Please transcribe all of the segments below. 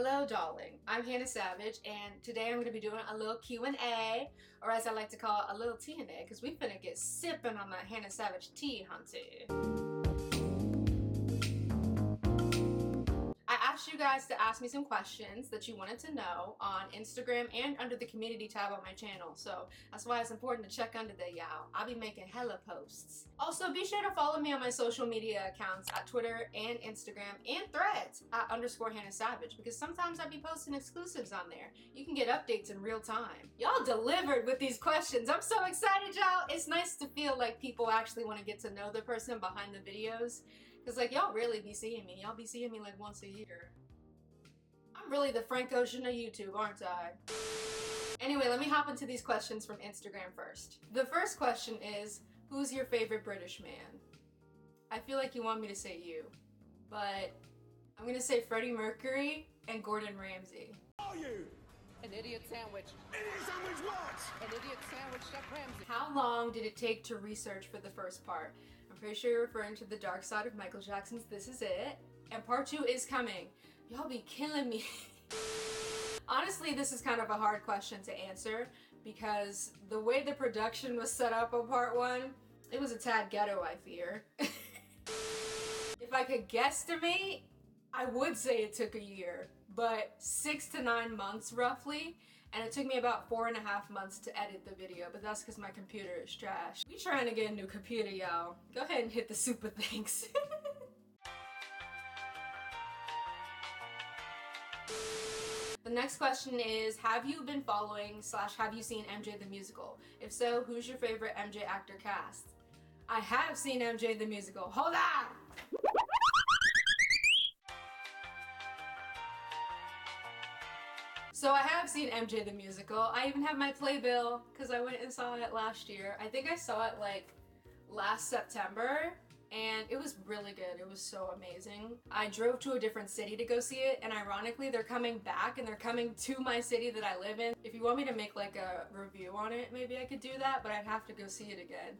Hello darling, I'm Hannah Savage and today I'm going to be doing a little Q&A, or as I like to call it, a little T&A, because we finna get sipping on that Hannah Savage tea, hunty. I asked you guys to ask me some questions that you wanted to know on Instagram and under the community tab on my channel, so that's why it's important to check under there, y'all. I'll be making hella posts. Also, be sure to follow me on my social media accounts at Twitter and Instagram and Threads at _Hannah Savage, because sometimes I be posting exclusives on there. You can get updates in real time. Y'all delivered with these questions. I'm so excited, y'all. It's nice to feel like people actually want to get to know the person behind the videos. Because, like, y'all really be seeing me. Y'all be seeing me, like, once a year. I'm really the Frank Ocean of YouTube, aren't I? Anyway, let me hop into these questions from Instagram first. The first question is, who's your favorite British man? I feel like you want me to say you, but I'm gonna say Freddie Mercury and Gordon Ramsay. Are you? An idiot sandwich. Idiot sandwich what? An idiot sandwich, Chef Ramsay. How long did it take to research for the first part? I'm pretty sure you're referring to The Dark Side of Michael Jackson's This Is It. And part 2 is coming. Y'all be killing me. Honestly, this is kind of a hard question to answer because the way the production was set up on part 1, it was a tad ghetto, I fear. If I could guesstimate, I would say it took a year, but 6 to 9 months roughly, and it took me about 4.5 months to edit the video, but that's because my computer is trash. We trying to get a new computer, y'all. Go ahead and hit the super thanks. The next question is, have you been following / have you seen MJ the Musical? If so, who's your favorite MJ actor cast? I have seen MJ the Musical. Hold on! So I have seen MJ the Musical. I even have my playbill because I went and saw it last year. I think I saw it like last September and it was really good. It was so amazing. I drove to a different city to go see it, and ironically they're coming back and they're coming to my city that I live in. If you want me to make like a review on it, maybe I could do that, but I'd have to go see it again.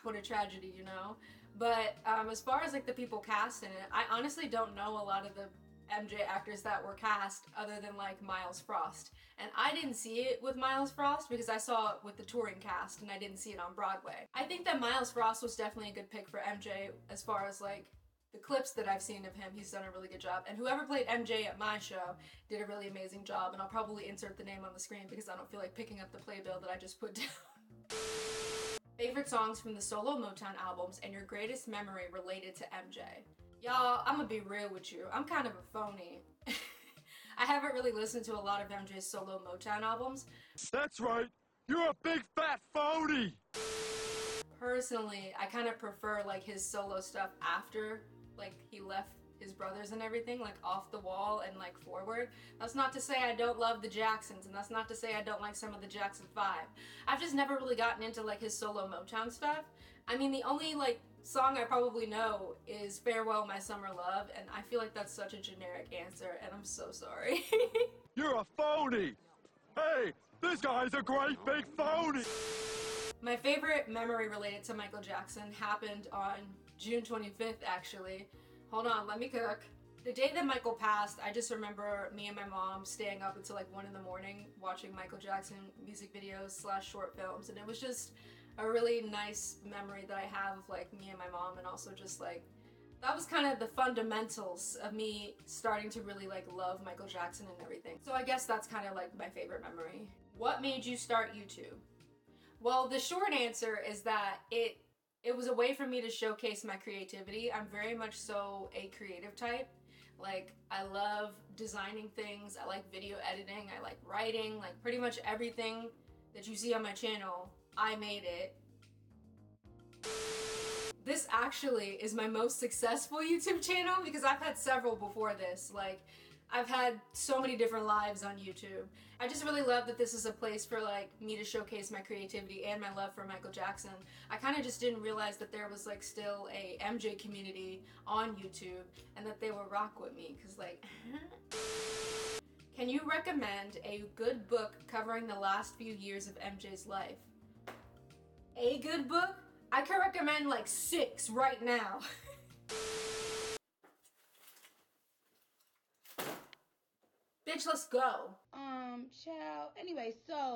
What a tragedy, you know? But as far as like the people cast in it, I honestly don't know a lot of the MJ actors that were cast other than like Miles Frost. And I didn't see it with Miles Frost because I saw it with the touring cast and I didn't see it on Broadway. I think that Miles Frost was definitely a good pick for MJ as far as like the clips that I've seen of him. He's done a really good job. And whoever played MJ at my show did a really amazing job, and I'll probably insert the name on the screen because I don't feel like picking up the playbill that I just put down. Favorite songs from the solo Motown albums and your greatest memory related to MJ. Y'all, I'm gonna be real with you. I'm kind of a phony. I haven't really listened to a lot of MJ's solo Motown albums. That's right. You're a big fat phony. Personally, I kind of prefer like his solo stuff after like he left his brothers and everything, like Off the Wall and like Forward. That's not to say I don't love the Jacksons, and that's not to say I don't like some of the Jackson 5. I've just never really gotten into like his solo Motown stuff. I mean, the only like song I probably know is Farewell My Summer Love, and I feel like that's such a generic answer, and I'm so sorry. You're a phony. Hey, this guy's a great big phony. My favorite memory related to Michael Jackson happened on June 25th, actually. Hold on, let me cook. The day that Michael passed, I just remember me and my mom staying up until like 1 in the morning watching Michael Jackson music videos / short films, and it was just a really nice memory that I have of like me and my mom, and also just like that was kind of the fundamentals of me starting to really like love Michael Jackson and everything. So I guess that's kind of like my favorite memory. What made you start YouTube? Well, the short answer is that it was a way for me to showcase my creativity. I'm very much so a creative type. Like, I love designing things, I like video editing, I like writing, like pretty much everything that you see on my channel, I made it. This actually is my most successful YouTube channel because I've had several before this. Like, I've had so many different lives on YouTube. I just really love that this is a place for like me to showcase my creativity and my love for Michael Jackson. I kind of just didn't realize that there was like still a MJ community on YouTube and that they would rock with me, cause like Can you recommend a good book covering the last few years of MJ's life? A good book? I could recommend like 6 right now. Bitch, let's go. Child. Anyway, so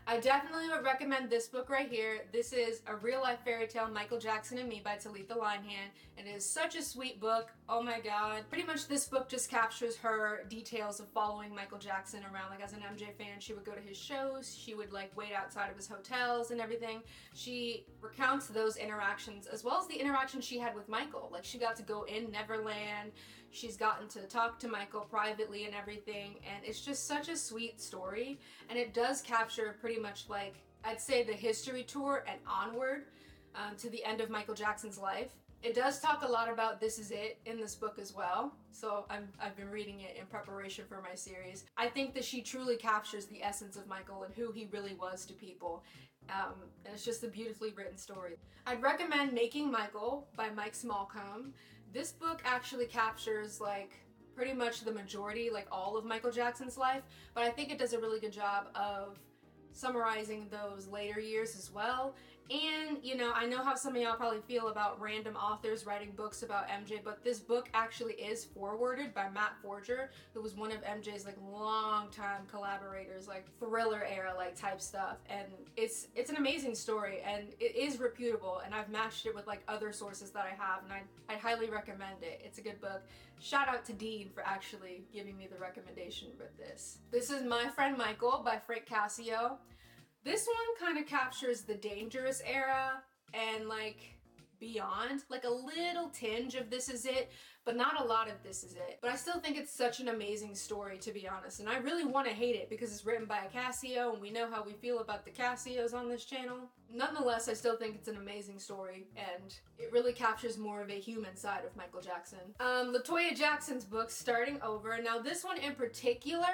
I definitely would recommend this book right here. This is A Real Life Fairy Tale, Michael Jackson and Me by Talitha Linehan. It is such a sweet book. Oh my god. Pretty much this book just captures her details of following Michael Jackson around. Like as an MJ fan, she would go to his shows. She would like wait outside of his hotels and everything. She recounts those interactions as well as the interactions she had with Michael. Like she got to go in Neverland. She's gotten to talk to Michael privately and everything, and it's just such a sweet story, and it does capture pretty much like, I'd say the history tour and onward to the end of Michael Jackson's life. It does talk a lot about This Is It in this book as well, so I've been reading it in preparation for my series. I think that she truly captures the essence of Michael and who he really was to people. And it's just a beautifully written story. I'd recommend Making Michael by Mike Smallcombe. This book actually captures like pretty much the majority, like all of Michael Jackson's life, but I think it does a really good job of summarizing those later years as well. And, you know, I know how some of y'all probably feel about random authors writing books about MJ, but this book actually is forwarded by Matt Forger, who was one of MJ's like long-time collaborators, like thriller era like type stuff. And it's an amazing story, and it is reputable, and I've matched it with like other sources that I have, and I highly recommend it. It's a good book. Shout out to Dean for actually giving me the recommendation with this. This is My Friend Michael by Frank Cassio. This one kind of captures the Dangerous era and like beyond, like a little tinge of This Is It, but not a lot of This Is It. But I still think it's such an amazing story, to be honest, and I really want to hate it because it's written by a Cassio, and we know how we feel about the Cassios on this channel. Nonetheless, I still think it's an amazing story, and it really captures more of a human side of Michael Jackson. LaToya Jackson's book, Starting Over. Now this one in particular,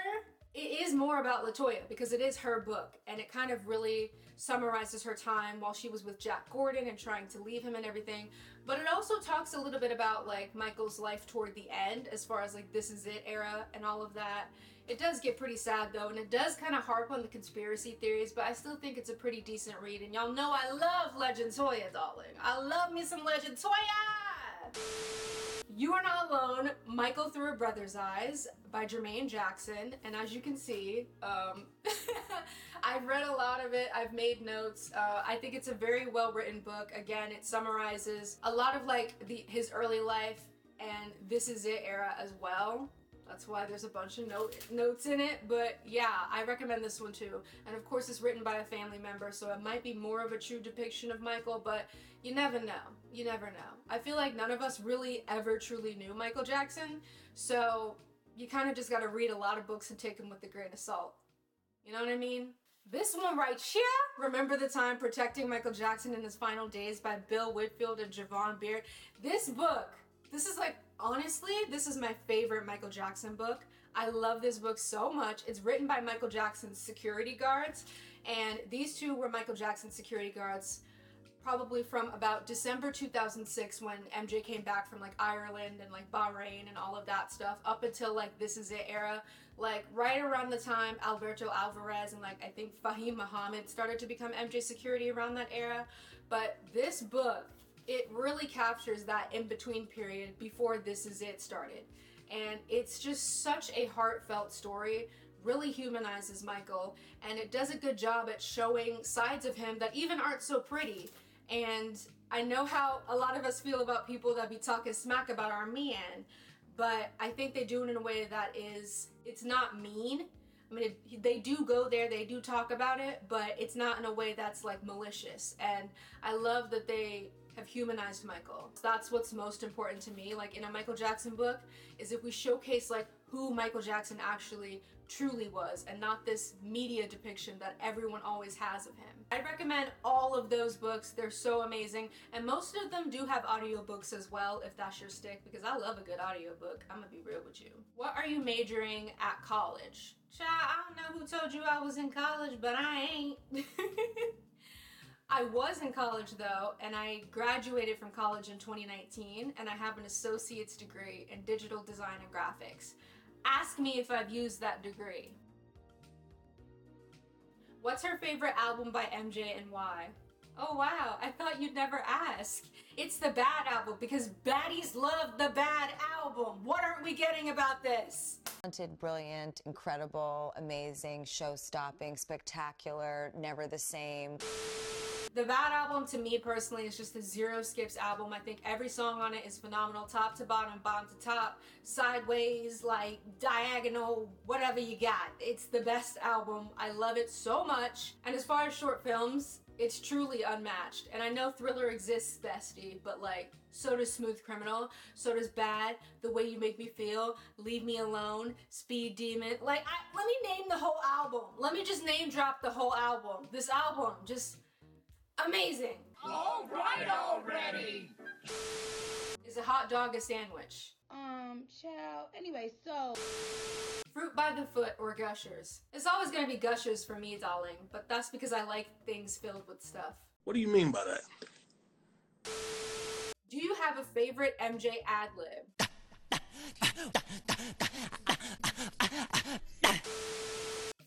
it is more about LaToya because it is her book, and it kind of really summarizes her time while she was with Jack Gordon and trying to leave him and everything. But it also talks a little bit about like Michael's life toward the end, as far as like This Is It era and all of that. It does get pretty sad though, and it does kind of harp on the conspiracy theories, but I still think it's a pretty decent read. And y'all know I love Legend Toya, darling. I love me some Legend Toya! You Are Not Alone, Michael Through a Brother's Eyes by Jermaine Jackson. And as you can see, I've read a lot of it. I've made notes. I think it's a very well written book. Again, it summarizes a lot of like his early life and This Is It era as well. That's why there's a bunch of notes in it. But yeah, I recommend this one too. And of course it's written by a family member, so it might be more of a true depiction of Michael, but you never know. You never know. I feel like none of us really ever truly knew Michael Jackson, so you kind of just gotta read a lot of books and take them with a grain of salt. You know what I mean? This one right here, Remember the Time Protecting Michael Jackson in His Final Days by Bill Whitfield and Javon Beard. This book, this is like, honestly, this is my favorite Michael Jackson book. I love this book so much. It's written by Michael Jackson's security guards, and these two were Michael Jackson's security guards probably from about December 2006 when MJ came back from like Ireland and like Bahrain and all of that stuff, up until like This Is It era, like right around the time Alberto Alvarez and like I think Fahim Muhammad started to become MJ security around that era. But this book, it really captures that in-between period before This Is It started. And it's just such a heartfelt story, really humanizes Michael, and it does a good job at showing sides of him that even aren't so pretty. And I know how a lot of us feel about people that be talking smack about our man, but I think they do it in a way that it's not mean. I mean, they do go there, they do talk about it, but it's not in a way that's like malicious. And I love that they have humanized Michael. That's what's most important to me, like in a Michael Jackson book, is if we showcase like who Michael Jackson actually truly was, and not this media depiction that everyone always has of him. I recommend all of those books. They're so amazing, and most of them do have audiobooks as well, if that's your stick, because I love a good audiobook. I'm gonna be real with you. What are you majoring at college? Child, I don't know who told you I was in college, but I ain't. I was in college though, and I graduated from college in 2019, and I have an associate's degree in digital design and graphics. Ask me if I've used that degree. What's her favorite album by MJ and why? Oh wow, I thought you'd never ask. It's the Bad album because baddies love the Bad album. What aren't we getting about this? Talented, brilliant, incredible, amazing, show-stopping, spectacular, never the same. The Bad album, to me personally, is just a zero skips album. I think every song on it is phenomenal, top to bottom, bottom to top, sideways, like diagonal, whatever you got. It's the best album. I love it so much. And as far as short films, it's truly unmatched. And I know Thriller exists, bestie, but like, so does Smooth Criminal, so does Bad, The Way You Make Me Feel, Leave Me Alone, Speed Demon. Like, let me name the whole album. Let me just name drop the whole album. This album, just amazing. All right already. Is a hot dog a sandwich? Child. Anyway, so. Fruit by the Foot or Gushers? It's always gonna be Gushers for me, darling, but that's because I like things filled with stuff. What do you mean by that? Do you have a favorite MJ ad-lib?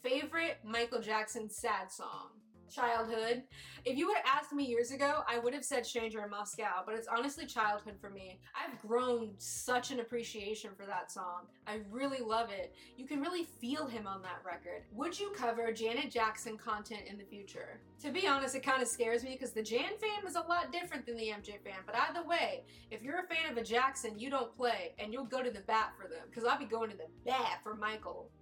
Favorite Michael Jackson sad song? Childhood. If you would have asked me years ago, I would have said Stranger in Moscow, but it's honestly Childhood for me. I've grown such an appreciation for that song. I really love it. You can really feel him on that record. Would you cover Janet Jackson content in the future? To be honest, it kind of scares me because the Jan fam is a lot different than the MJ fam, but either way, if you're a fan of a Jackson, you don't play, and you'll go to the bat for them, because I'll be going to the bat for Michael.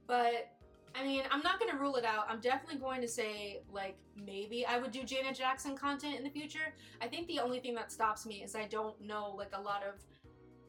But I mean, I'm not going to rule it out. I'm definitely going to say, like, maybe I would do Janet Jackson content in the future. I think the only thing that stops me is I don't know, like, a lot of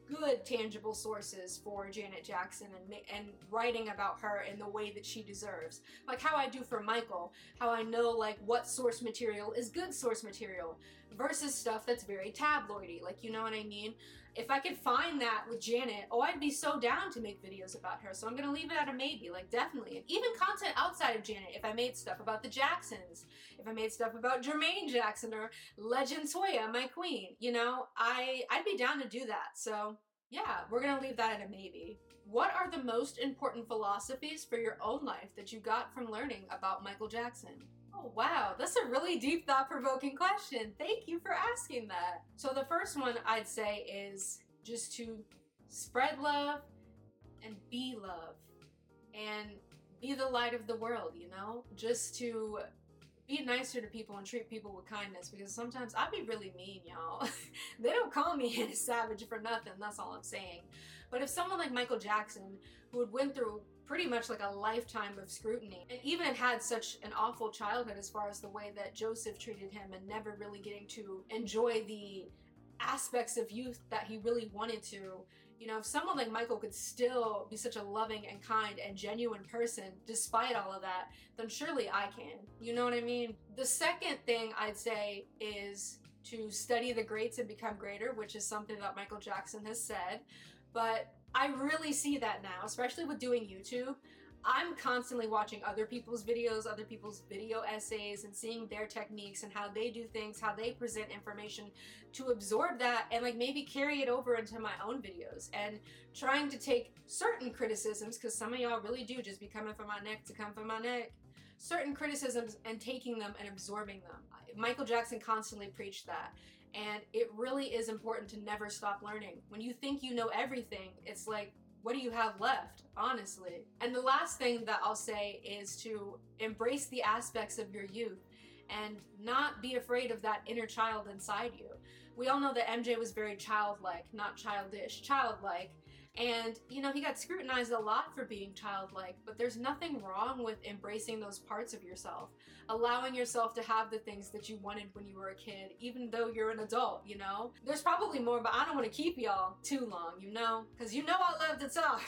good tangible sources for Janet Jackson and writing about her in the way that she deserves. Like how I do for Michael, how I know, like, what source material is good source material versus stuff that's very tabloidy, like, you know what I mean? If I could find that with Janet, oh, I'd be so down to make videos about her. So I'm gonna leave it at a maybe, like, definitely. And even content outside of Janet, if I made stuff about the Jacksons, if I made stuff about Jermaine Jackson or Legend Toya, my queen, you know, I'd be down to do that. So yeah, we're gonna leave that at a maybe. What are the most important philosophies for your own life that you got from learning about Michael Jackson? Oh wow, that's a really deep, thought-provoking question. Thank you for asking that. So the first one I'd say is just to spread love and be love and be the light of the world, you know? Just to be nicer to people and treat people with kindness, because sometimes I be really mean, y'all. They don't call me Hannah Savage for nothing, that's all I'm saying. But if someone like Michael Jackson, who had went through pretty much like a lifetime of scrutiny, and even had such an awful childhood as far as the way that Joseph treated him and never really getting to enjoy the aspects of youth that he really wanted to, you know, if someone like Michael could still be such a loving and kind and genuine person despite all of that, then surely I can. You know what I mean? The second thing I'd say is to study the greats and become greater, which is something that Michael Jackson has said. But I really see that now, especially with doing YouTube. I'm constantly watching other people's videos, other people's video essays, and seeing their techniques and how they do things, how they present information, to absorb that and like maybe carry it over into my own videos, and trying to take certain criticisms, because some of y'all really do just be coming for my neck to come for my neck, certain criticisms and taking them and absorbing them. Michael Jackson constantly preached that. And it really is important to never stop learning. When you think you know everything, it's like, what do you have left, honestly? And the last thing that I'll say is to embrace the aspects of your youth and not be afraid of that inner child inside you. We all know that MJ was very childlike, not childish, childlike. And, you know, he got scrutinized a lot for being childlike, but there's nothing wrong with embracing those parts of yourself, allowing yourself to have the things that you wanted when you were a kid, even though you're an adult, you know? There's probably more, but I don't want to keep y'all too long, you know? Because you know I love to talk.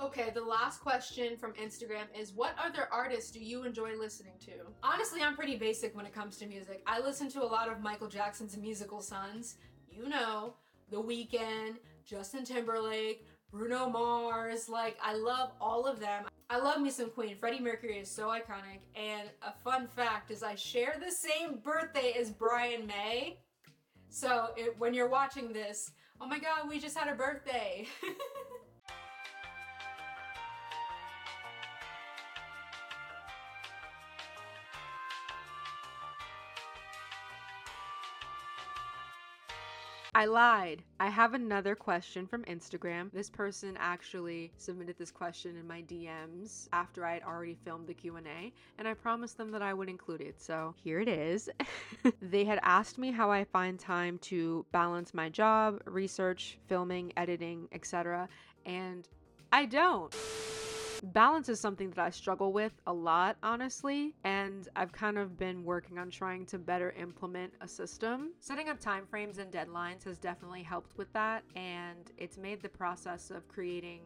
Okay, the last question from Instagram is, what other artists do you enjoy listening to? Honestly, I'm pretty basic when it comes to music. I listen to a lot of Michael Jackson's musical sons, you know, The Weeknd, Justin Timberlake, Bruno Mars, like, I love all of them. I love me some Queen. Freddie Mercury is so iconic, and a fun fact is I share the same birthday as Brian May. So when you're watching this, oh my god, we just had a birthday. I lied. I have another question from Instagram. This person actually submitted this question in my DMs after I had already filmed the Q&A, and I promised them that I would include it, so here it is. They had asked me how I find time to balance my job, research, filming, editing, etc., and I don't. Balance is something that I struggle with a lot, honestly, and I've kind of been working on trying to better implement a system. Setting up timeframes and deadlines has definitely helped with that, and it's made the process of creating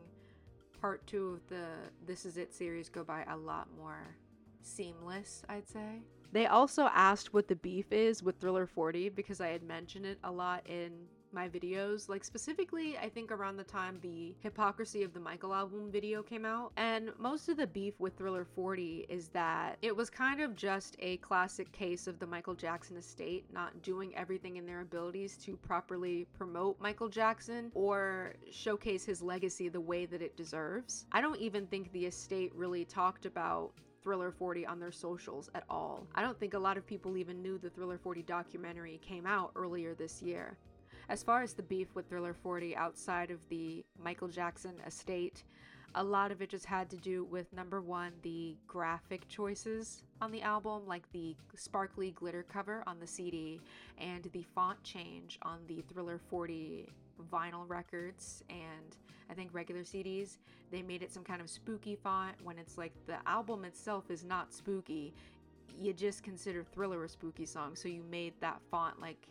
part 2 of the This Is It series go by a lot more seamless, I'd say. They also asked what the beef is with Thriller 40 because I had mentioned it a lot in my videos, like specifically I think around the time the Hypocrisy of the Michael album video came out. And most of the beef with Thriller 40 is that it was kind of just a classic case of the Michael Jackson estate not doing everything in their abilities to properly promote Michael Jackson or showcase his legacy the way that it deserves. I don't even think the estate really talked about Thriller 40 on their socials at all. I don't think a lot of people even knew the Thriller 40 documentary came out earlier this year. As far as the beef with Thriller 40 outside of the Michael Jackson estate, a lot of it just had to do with, number one, the graphic choices on the album, like the sparkly glitter cover on the CD and the font change on the Thriller 40 vinyl records and I think regular CDs. They made it some kind of spooky font when it's like the album itself is not spooky. You just consider Thriller a spooky song, so you made that font like,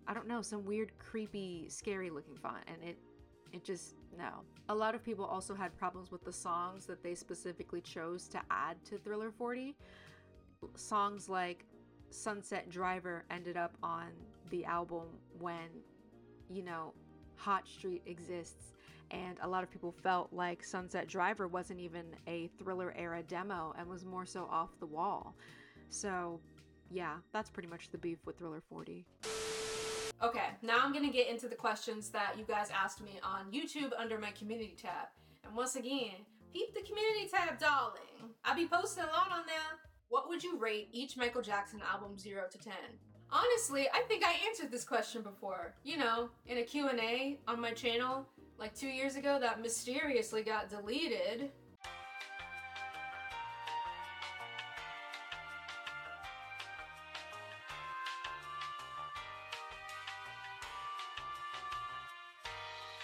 I don't know, some weird, creepy, scary looking font, and it just, no. A lot of people also had problems with the songs that they specifically chose to add to Thriller 40. Songs like Sunset Driver ended up on the album when, you know, Hot Street exists, and a lot of people felt like Sunset Driver wasn't even a Thriller era demo and was more so off the wall. So, yeah, that's pretty much the beef with Thriller 40. Okay, now I'm gonna get into the questions that you guys asked me on YouTube under my community tab. And once again, peep the community tab, darling. I be posting a lot on there. What would you rate each Michael Jackson album 0 to 10? Honestly, I think I answered this question before. You know, in a Q&A on my channel, like 2 years ago, that mysteriously got deleted.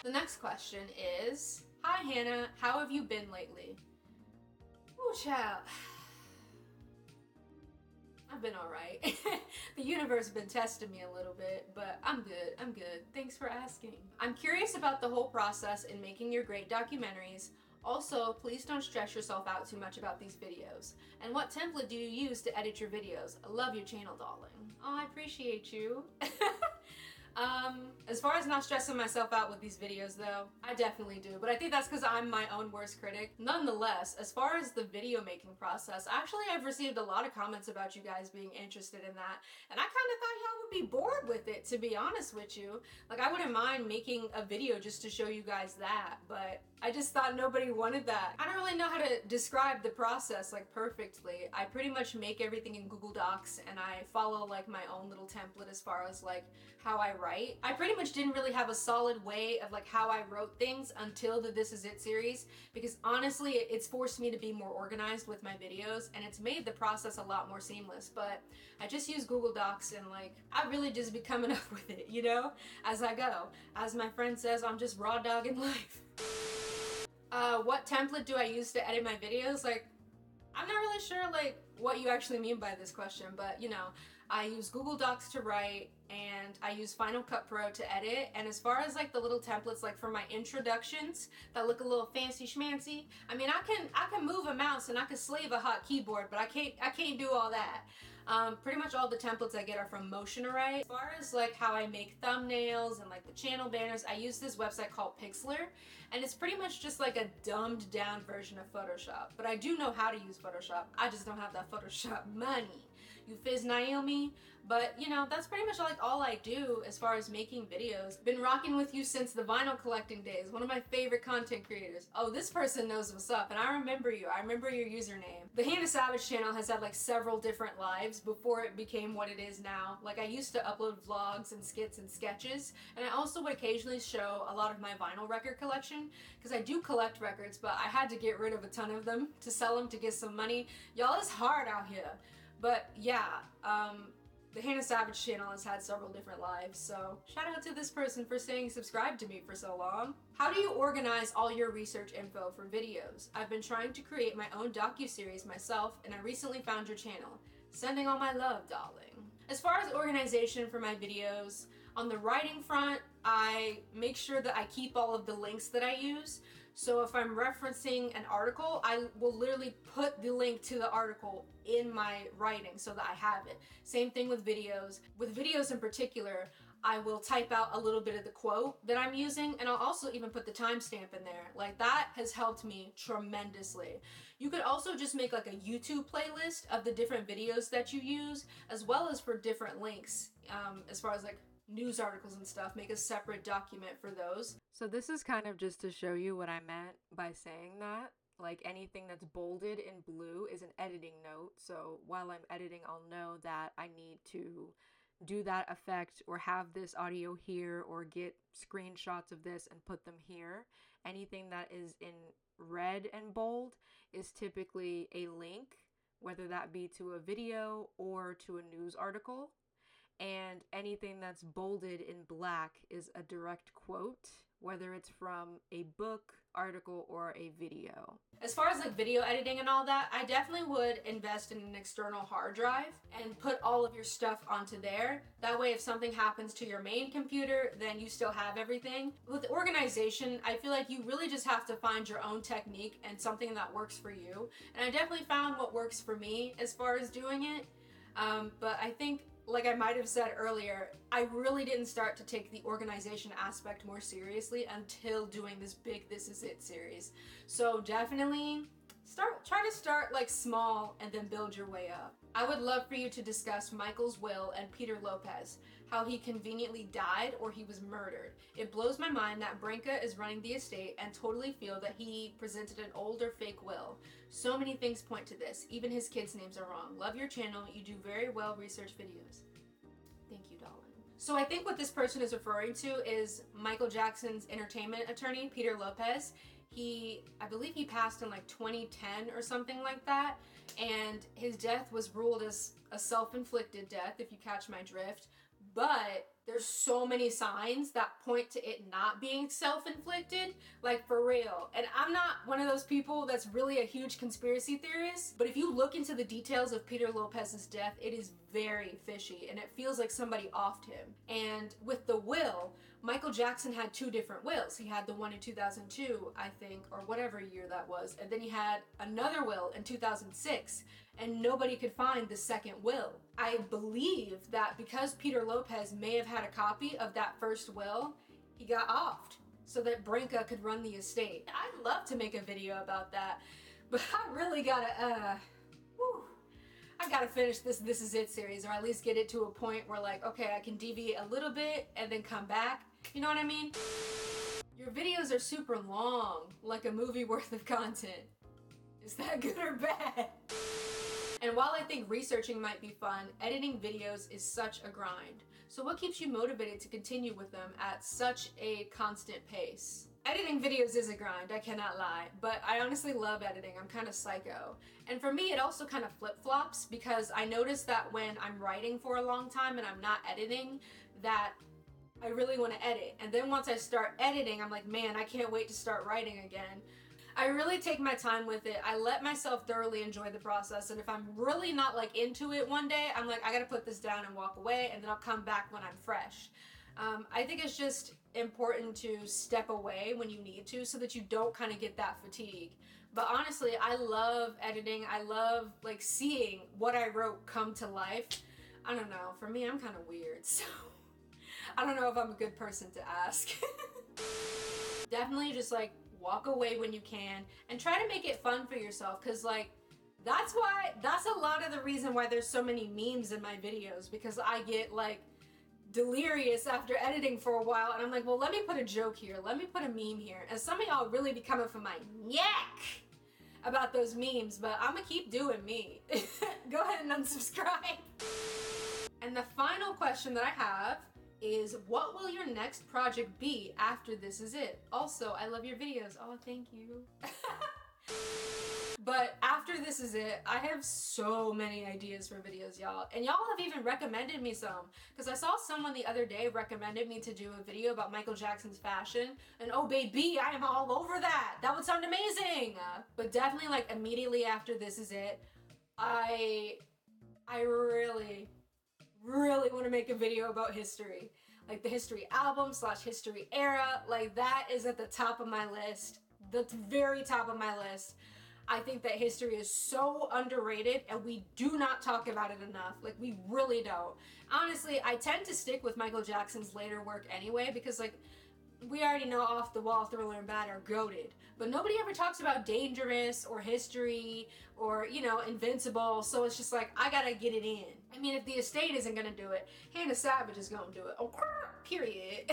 The next question is, hi Hannah, how have you been lately? Oh child, I've been alright. The universe has been testing me a little bit, but I'm good. Thanks for asking. I'm curious about the whole process in making your great documentaries. Also, please don't stress yourself out too much about these videos. And what template do you use to edit your videos? I love your channel, darling. Oh, I appreciate you. As far as not stressing myself out with these videos though, I definitely do, but I think that's because I'm my own worst critic. Nonetheless, as far as the video making process, actually I've received a lot of comments about you guys being interested in that, and I kind of thought y'all would be bored with it, to be honest with you. Like, I wouldn't mind making a video just to show you guys that, but I just thought nobody wanted that. I don't really know how to describe the process like perfectly. I pretty much make everything in Google Docs and I follow like my own little template as far as like how I write. I pretty much didn't really have a solid way of like how I wrote things until the This Is It series, because honestly it's forced me to be more organized with my videos and it's made the process a lot more seamless. But I just use Google Docs and like I really just be coming up with it, you know, as I go. As my friend says, I'm just raw dogging life. What template do I use to edit my videos? Like, I'm not really sure like what you actually mean by this question, but you know, I use Google Docs to write and I use Final Cut Pro to edit. And as far as like the little templates like for my introductions that look a little fancy schmancy, I mean I can move a mouse and I can slave a hot keyboard, but I can't do all that. Pretty much all the templates I get are from Motion Array. As far as like how I make thumbnails and like the channel banners, I use this website called Pixlr, and it's pretty much just like a dumbed down version of Photoshop. But I do know how to use Photoshop. I just don't have that Photoshop money. You Fizz Naomi. But, you know, that's pretty much like all I do as far as making videos. Been rocking with you since the vinyl collecting days. One of my favorite content creators. Oh, this person knows what's up, and I remember you. I remember your username. The Hannah Savage channel has had like several different lives before it became what it is now. Like, I used to upload vlogs and skits and sketches, and I also would occasionally show a lot of my vinyl record collection, because I do collect records, but I had to get rid of a ton of them to sell them to get some money. Y'all, it's hard out here. But yeah, the Hannah Savage channel has had several different lives, so shout out to this person for staying subscribed to me for so long. How do you organize all your research info for videos? I've been trying to create my own docuseries myself, and I recently found your channel. Sending all my love, darling. As far as organization for my videos, on the writing front, I make sure that I keep all of the links that I use. So if I'm referencing an article, I will literally put the link to the article in my writing so that I have it. Same thing with videos. With videos in particular, I will type out a little bit of the quote that I'm using, and I'll also even put the timestamp in there. Like, that has helped me tremendously. You could also just make like a YouTube playlist of the different videos that you use, as well as for different links, as far as like news articles and stuff. Make a separate document for those. So this is kind of just to show you what I meant by saying that. Like, anything that's bolded in blue is an editing note. So while I'm editing, I'll know that I need to do that effect or have this audio here or get screenshots of this and put them here. Anything that is in red and bold is typically a link, whether that be to a video or to a news article. And anything that's bolded in black is a direct quote, whether it's from a book, article, or a video. As far as like video editing and all that, I definitely would invest in an external hard drive and put all of your stuff onto there. That way, if something happens to your main computer, then you still have everything. With organization, I feel like you really just have to find your own technique and something that works for you. And I definitely found what works for me as far as doing it. But I think, like I might have said earlier, I really didn't start to take the organization aspect more seriously until doing this big This Is It series. So definitely try to start like small and then build your way up. I would love for you to discuss Michael's will and Peter Lopez, how he conveniently died or he was murdered. It blows my mind that Branca is running the estate and totally feel that he presented an old or fake will. So many things point to this. Even his kids' names are wrong. Love your channel. You do very well research videos. Thank you, darling. So I think what this person is referring to is Michael Jackson's entertainment attorney, Peter Lopez. I believe he passed in like 2010 or something like that. And his death was ruled as a self-inflicted death, if you catch my drift. But there's so many signs that point to it not being self-inflicted, like for real. And I'm not one of those people that's really a huge conspiracy theorist, but if you look into the details of Peter Lopez's death, it is very fishy and it feels like somebody offed him. And with the will, Michael Jackson had two different wills. He had the one in 2002, I think, or whatever year that was, and then he had another will in 2006, and nobody could find the second will. I believe that because Peter Lopez may have had a copy of that first will, he got offed so that Branca could run the estate. I'd love to make a video about that, but I really gotta, I gotta finish this This Is It series, or at least get it to a point where like, okay, I can deviate a little bit and then come back. You know what I mean? Your videos are super long, like a movie worth of content. Is that good or bad? And while I think researching might be fun, editing videos is such a grind. So what keeps you motivated to continue with them at such a constant pace? Editing videos is a grind, I cannot lie, but I honestly love editing. I'm kind of psycho. And for me, it also kind of flip-flops because I notice that when I'm writing for a long time and I'm not editing, that I really want to edit. And then once I start editing, I'm like, man, I can't wait to start writing again. I really take my time with it. I let myself thoroughly enjoy the process, and if I'm really not like into it one day, I'm like, I gotta put this down and walk away, and then I'll come back when I'm fresh. I think it's just important to step away when you need to so that you don't kind of get that fatigue. But honestly, I love editing. I love like seeing what I wrote come to life. I don't know, for me, I'm kind of weird, so I don't know if I'm a good person to ask. Definitely just like walk away when you can and try to make it fun for yourself, because like That's a lot of the reason why there's so many memes in my videos, because I get like delirious after editing for a while and I'm like, well, let me put a joke here, let me put a meme here, and some of y'all really be coming for my neck about those memes, but I'm gonna keep doing me. Go ahead and unsubscribe. And the final question that I have is, what will your next project be after this is it? Also, I love your videos. Oh, thank you. But after this is it, I have so many ideas for videos, y'all. And y'all have even recommended me some. Because I saw someone the other day recommended me to do a video about Michael Jackson's fashion. And oh baby, I am all over that. That would sound amazing. But definitely like immediately after this is it, I really want to make a video about history. Like the history album / history era. Like that is at the top of my list. The very top of my list. I think that history is so underrated and we do not talk about it enough. Like, we really don't. Honestly, I tend to stick with Michael Jackson's later work anyway because, like, we already know Off the Wall, Thriller, and Bad are goated. But nobody ever talks about Dangerous or History or, you know, Invincible. So it's just like, I gotta get it in. I mean, if the estate isn't gonna do it, Hannah Savage is gonna do it. Oh, period.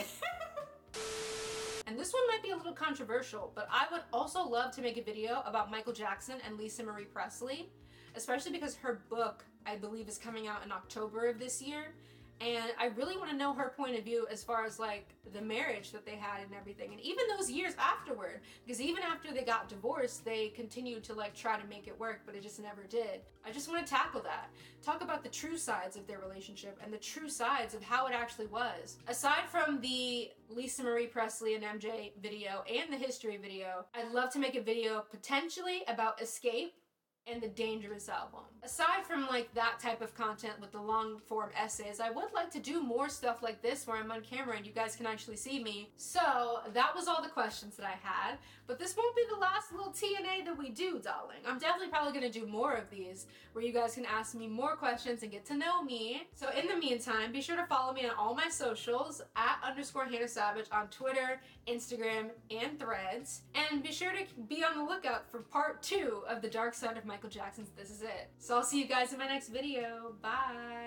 And this one might be a little controversial, but I would also love to make a video about Michael Jackson and Lisa Marie Presley, especially because her book, I believe, is coming out in October of this year. And I really want to know her point of view as far as like the marriage that they had and everything. And even those years afterward, because even after they got divorced, they continued to like try to make it work, but it just never did. I just want to tackle that. Talk about the true sides of their relationship and the true sides of how it actually was. Aside from the Lisa Marie Presley and MJ video and the history video, I'd love to make a video potentially about Escape and the Dangerous album. Aside from like that type of content with the long form essays, I would like to do more stuff like this where I'm on camera and you guys can actually see me. So that was all the questions that I had, but this won't be the last little T&A that we do, darling. I'm definitely probably gonna do more of these where you guys can ask me more questions and get to know me. So in the meantime, be sure to follow me on all my socials @_Hannah Savage on Twitter, Instagram, and Threads. And be sure to be on the lookout for part 2 of the dark side of Michael Jackson's This Is It. So I'll see you guys in my next video. Bye!